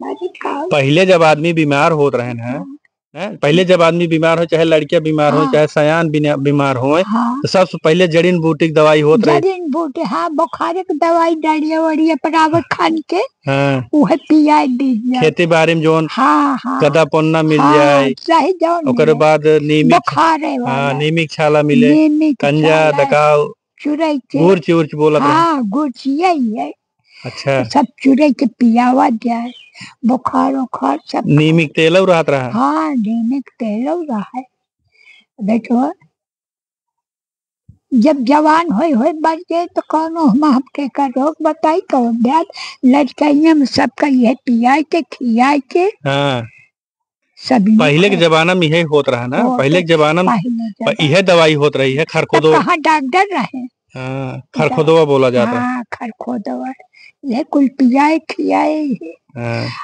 पहले जब आदमी बीमार होत रहे हैं, पहले जब आदमी बीमार हो, चाहे लड़कियां बीमार हो, चाहे सयान बीमार हो, तो सबसे पहले जड़ी बूटी की दवाई होत रही। जड़ी बूटी, हाँ, बुखार की दवाई डालिए वड़िए परावत खान के, वह पिया दीजिए। खेती बाड़ी में जोन गदा पन्ना मिल जाए, चाहे ओकर बाद नीमिक छाला मिले, कंजा दकाव गुर्च उर्च बोलत रहे। गुर्च यही है। अच्छा, सब चूरे के पियावा जाए, बुखार उखार सब। नीमिक तेल रहत रहा। हाँ, नीमिक तेल रहा है। देखो जब जवान हो बढ़ जाए तो कौन हम आपके का रोग बताई कौन ब्याज लड़काइया में सबका यह पिया के खिया के। हाँ, पहले के जमाना में यही होत रहा ना, पहले के जमाना में यह दवाई होत रही है। खरखोदो कहाँ डॉक्टर रहे। हाँ, खरखोदवा बोला जाता है। खरखोदवा यह कुल पियाए खियाए।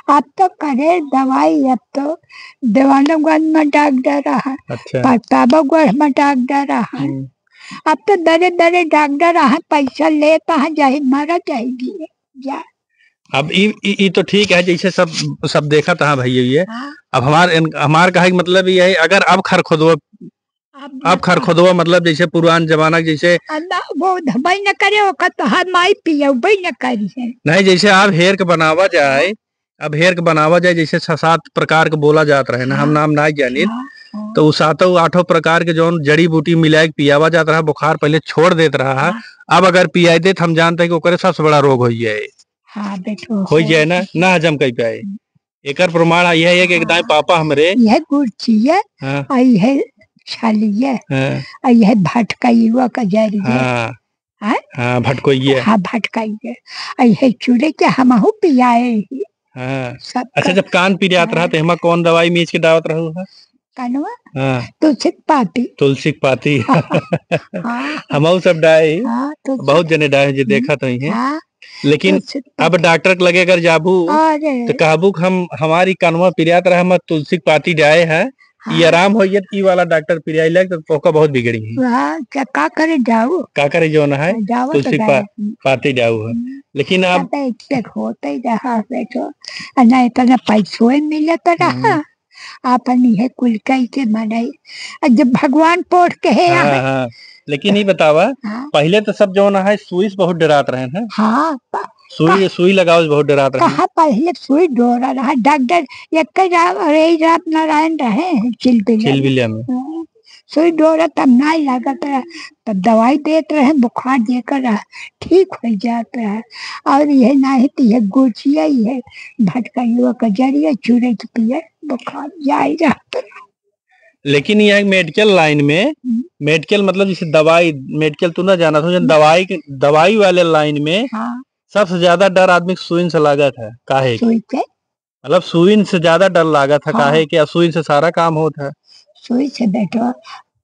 अब तो करे दवाई, अब तो देवानगंज में डॉक्टर रहा। अच्छा, प्रतापगढ़ में डॉक्टर रहा। अब तो दरे दरे डॉक्टर रहा, पैसा लेता है जाहि मारा जाएगी जा। अब ये तो ठीक है, जैसे सब देखा था भैया ये। अब हमार कहे मतलब ये है, अगर अब खरखोदवा मतलब जैसे पुरान जमाना जैसे वो भाई न करे तो हाथ माई पिया न करी है। नहीं, जैसे आप हेयर के बनावा जाए, अब हेयर के बनावा जाए जैसे 6-7 प्रकार के बोला जाता रहे ना, हम नाम ना जानी। तो 7-8 प्रकार के जो जड़ी बूटी मिला के पियावा जाता रहा, बुखार पहले छोड़ देता रहा। अब अगर पिया दे हम जानते हैं कि ओकरे सबसे बड़ा रोग हो जाए। हो जाए ना हजम कई पाए। एक प्रमाण यह है कि एकदम पापा हमरे यह गुड़चिया यह छालिया यह भटकाइवा का जरिया। हाँ, भटकोइए। हाँ, भटकाइए यह चूड़े के हमहु पियाए ही। अच्छा, जब कान पी जात रहा तो हमें कौन दवाई मीच के दावत रहू है? कानवा तुलसी की पाती हम सब डाए, बहुत जने डाए जो देखा तो है। लेकिन अब डॉक्टर लगे अगर जाबू तो कहबू हम हमारी कानवा पिरियात रहा, हम तुलसी की पाती डाए है, ये आराम हो ये वाला डॉक्टर पिरिया लग तो ओका बहुत बिगड़ी है। का करे जाऊ, का करे जो ना है तुलसी पाती जाऊ है। लेकिन अब होते ही रहा बैठो ना, इतना पैसों मिले तो रहा अपन यह कुल कई के मनाई जब भगवान पोट के है। लेकिन ये बतावा पहले तो सब जो ना है सुई से बहुत डरात रहे हैं। हाँ, सुई लगाओ बहुत डरात रहे। कहा पहले सुई डोरा रहा, डॉक्टर एक नारायण रहे चिलबिलिया में सुई डोरा तब नहीं लागत रहा, तब दवाई देते रहे, बुखार देकर ठीक हो जाता है। और यह नहीं तो यह गुड़चिया ही है भटकाइवा का जरिया चूरे के पिए बुखार जाए जाता। लेकिन यह मेडिकल लाइन में, मेडिकल मतलब जैसे दवाई मेडिकल तू ना जाना था, दवाई वाले लाइन में सबसे ज्यादा डर आदमी सुई से लागत है। काहे मतलब सुई से ज्यादा डर लागत है। काहे कि सुई से सारा काम होता है। सुई से बैठो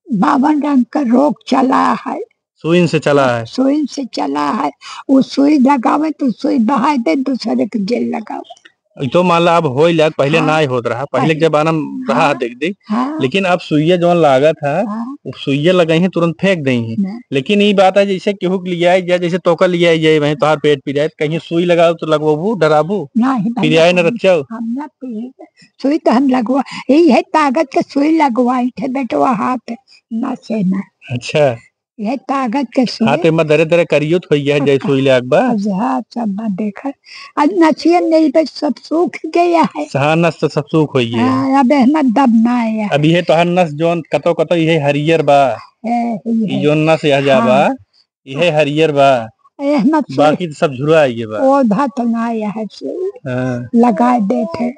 52 रंग का रोग चला है, सुई से चला है। सुई से चला है, वो सुई लगावे तो सुई बहा दे, दूसरे के जेल लगावे। तो मान ला अब हो लग पहले ना ही होता रहा, पहले के जमाना में रहा देख लेकिन अब सुइया जो लागत है वो सुइया लगाई है तुरंत फेंक दी है। लेकिन ये बात है जैसे केहू लिया जाए, जैसे तोका लिया जाए वहीं तोहार पेट पी जाए, कहीं सुई लगाओ तो लगवाबू डराबू पिरियाए न रचाओ। सुई तो हम लगवा यही है, ताकत के सुई लगवाई थे बेटवा हाथ ना से ना। अच्छा, यह ताकत के सुई हाथ में दरे दरे करियो तो है जैसे सुई ले अकबा। हाँ, सब देखा आज नचिया नहीं बस सब सूख गया है। हाँ, नस तो सब सूख होई है। अब हम दब ना है। अब ये तो हर नस जोन कतो कतो ये हरियर बा, ये जोन नस यह जाबा ये हरियर बा, बाकी तो सब झुरा है बा। ओ भात ना है लगा देते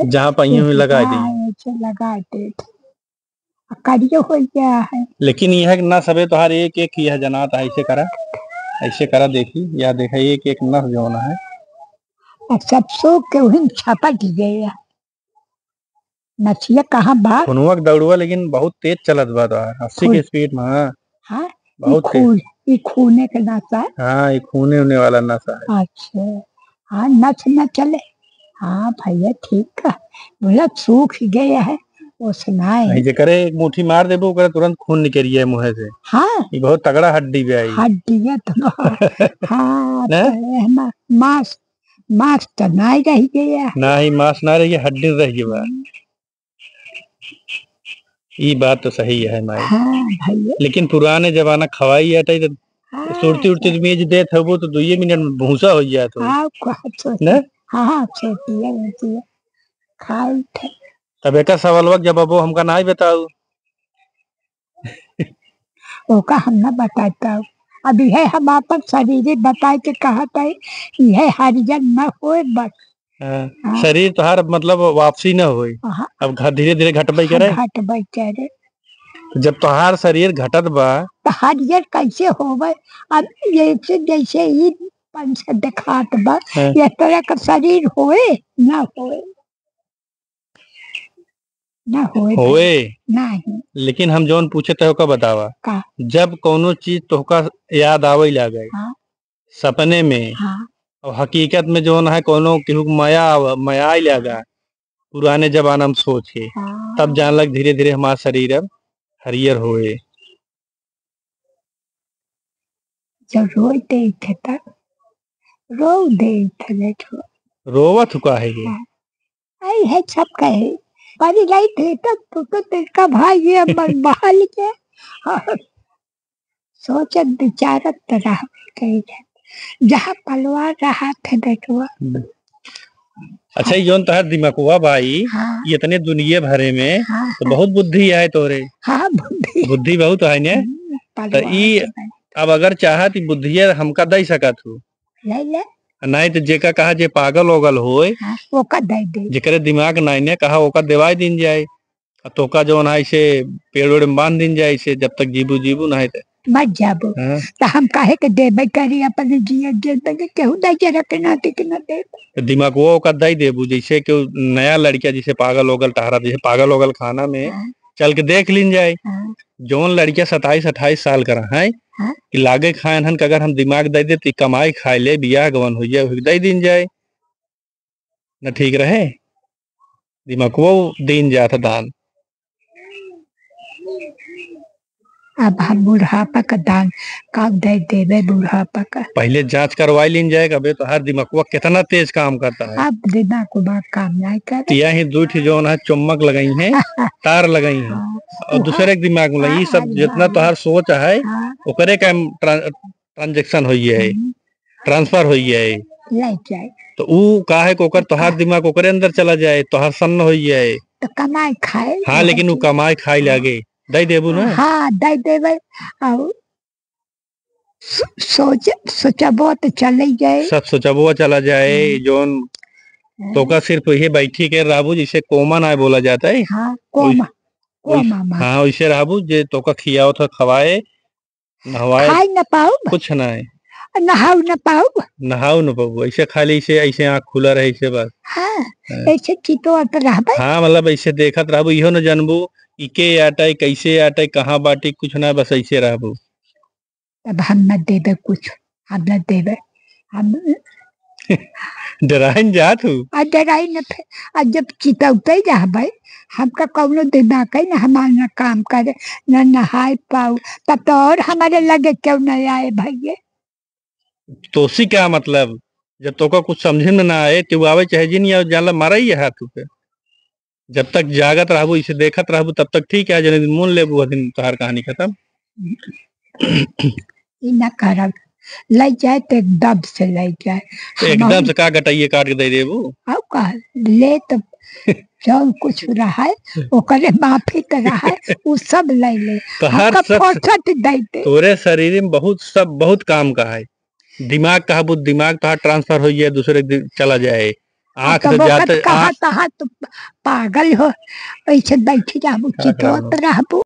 जहाँ पहियों में लगा दी लगा देते करियो हो गया है। लेकिन यह न सबे तो हर एक एक यह जनात ऐसे करा देखी या देखा एक एक नस जो ना है सब सूख के वही छपट गया। नचिया कहाँ बा खुनवा दौड़ुआ, लेकिन बहुत तेज चलत बा तो 80 के स्पीड में। हाँ, बहुत ये खूने का नशा है। हाँ, ये खूने होने वाला नशा है। अच्छा, हाँ, नच न चले। हाँ भैया ठीक है, बोला सूख गया है वो सुनाए जे करे एक मुट्ठी मार देबो करे तुरंत खून निकलिए मुंह से। हाँ, ये बहुत तगड़ा हड्डी भी आई हड्डी है तो हाँ मांस मांस तो नहीं रह गया। ना ही मांस ना रही हड्डी रह गया। ये बात तो सही है माई। हाँ भैया। लेकिन पुराने जमाना खवाई आटे तो हाँ सुरती उड़ती तो मेज देत हो तो 2 मिनट में भूसा हो जात हो हाँ ना। हाँ सोचिए खाई थे। तब एक सवाल वक्त जब वो हमका नहीं बताऊ। ओका हम न बताता हूँ। अभी है हम अपन शरीर बताए के कहता है यह हरिजन न होए बस। हाँ। शरीर तोहार मतलब वापसी न होई। हाँ, अब धीरे धीरे घटबई करे। घट बेचारे जब तोहार शरीर घटत बा तो हरिजन कैसे होवे। अब जैसे जैसे ही पंच दिखात बा ये तरह का शरीर होए ना होए ना होए होए। नहीं। लेकिन हम जौन पूछे तो का बतावा का जब कोनो चीज तोहका याद आवे लागे हाँ सपने में हाँ और हकीकत में जौन है कोनो केहू के माया आई लागा पुराने जमाना में सोच के हाँ। तब जान लग धीरे धीरे हमारा शरीर अब हरियर होए। जब रोई दे थे तब रो दे थे देखो रोवत हुआ है ये। आई है सब कहे बड़ी लाई थे तब तो तिनका भाई ये मन बहाल के और सोचत विचारत रह गई जहाँ पलवा रहा थे देखो। अच्छा ये जौन तोहार दिमागवा भाई हाँ ये इतने दुनिया भरे में हाँ तो बहुत बुद्धि है तोरे। हाँ बुद्धि बुद्धि बहुत है ने। तो पलवा ई अब अगर चाहत ई बुद्धिया हमका दे सकत हूँ ले ले नहीं तो जेका कहा जे पागल ओगल होए हाँ वो का दे दे जेकरे दिमाग नहीं ने कहा ओका देवाई दिन जाए और तोका जौन है इसे पेड़ वेड़ में बांध दिन जाए इसे जब तक जीबू जीबू नहीं तो मत जाबो। हाँ। तो हम काहे के देबे करी अपन जिया जिंदगी केहू दे के रखना टिक न दे। दिमाग वो ओका दे देबू जैसे कि नया लड़किया जैसे पागल ओगल टहरा जैसे पागल ओगल खाना में हाँ चल के देख लीन जाए हाँ जौन लड़किया 27-28 साल का है हाँ कि लागे खाए हन अगर हम दिमाग दे दे तो कमाई खाए ले बियाह गवन हो जाए दे दिन जाए न ठीक रहे दिमाग वो दिन जाता दान। अब हम बुढ़ापा का दान कब दे देवे बुढ़ापा का। पहले जांच करवाई लीन जाए अबे तो हर दिमाग कितना तेज काम करता है। अब दिमाग को बात काम नहीं करे। तिया ही 2 जो है चुम्बक लगाई है तार लगाई है और दूसरे के दिमाग में ये सब जितना तोहार सोच है ओकरे का ट्रांजेक्शन हुई है ट्रांसफर हुई है ले जाए तो ऊ का है ओकर तोहार दिमाग ओकरे अंदर चला जाए तोहार सन्न हुई है। तो कमाई खाए। हाँ लेकिन वो कमाई खाई लागे दे देबू ना। हाँ दे देवे और सोचबो तो चले जाए सब सोचबो चला जाए जोन तोका सिर्फ ये बैठी के राबू जिसे कोमा ना बोला जाता है। हाँ कोमा कोमा हाँ वैसे राबू जे तोका खियाओ था खवाए नहवाए खाई न पाऊ कुछ ना है नहाऊ न पाऊ नहाओ न पाऊ ऐसे खाली ऐसे आँख खुला रहे ऐसे बस। हाँ ऐसे चितवत रहबे। हाँ मतलब ऐसे देखत रहबू इहो न जानबू इके आटे कैसे आटे कहाँ बाटी कुछ ना बस ऐसे रहबू। तब हम न देवे कुछ हम न देवे हम डराइन जात हूँ डराई न थे जब चितौते रहबे हमका कौनो दिमाग है न हमारा न काम करे न नहाए पाऊ तब तो और हमारे लगे क्यों न आए भैया। तोसी क्या मतलब जब तोका कुछ समझे में ना आए तो आवे चाहे जी नहीं जानला मारा ही है हाथ पे जब तक जागत रहबू इसे देखत रहबू तब तक ठीक है जन दिन मुन लेबू दिन तोहार कहानी खत्म। न करब ले जाए तो एकदम से ले जाए एकदम से का गटाइए काट के दे देबू अब का ले तो जो कुछ रहा है ओकरे माफी तो रहा है वो सब ले ले हमका फुर्सत दे दे। तोरे शरीर में बहुत सब बहुत काम का है दिमाग का दिमाग तो ट्रांसफर हो जाए दूसरे चला जाए आँख से जाते कहा तो पागल हो ऐसे बैठ जाबू चितवत रहबू।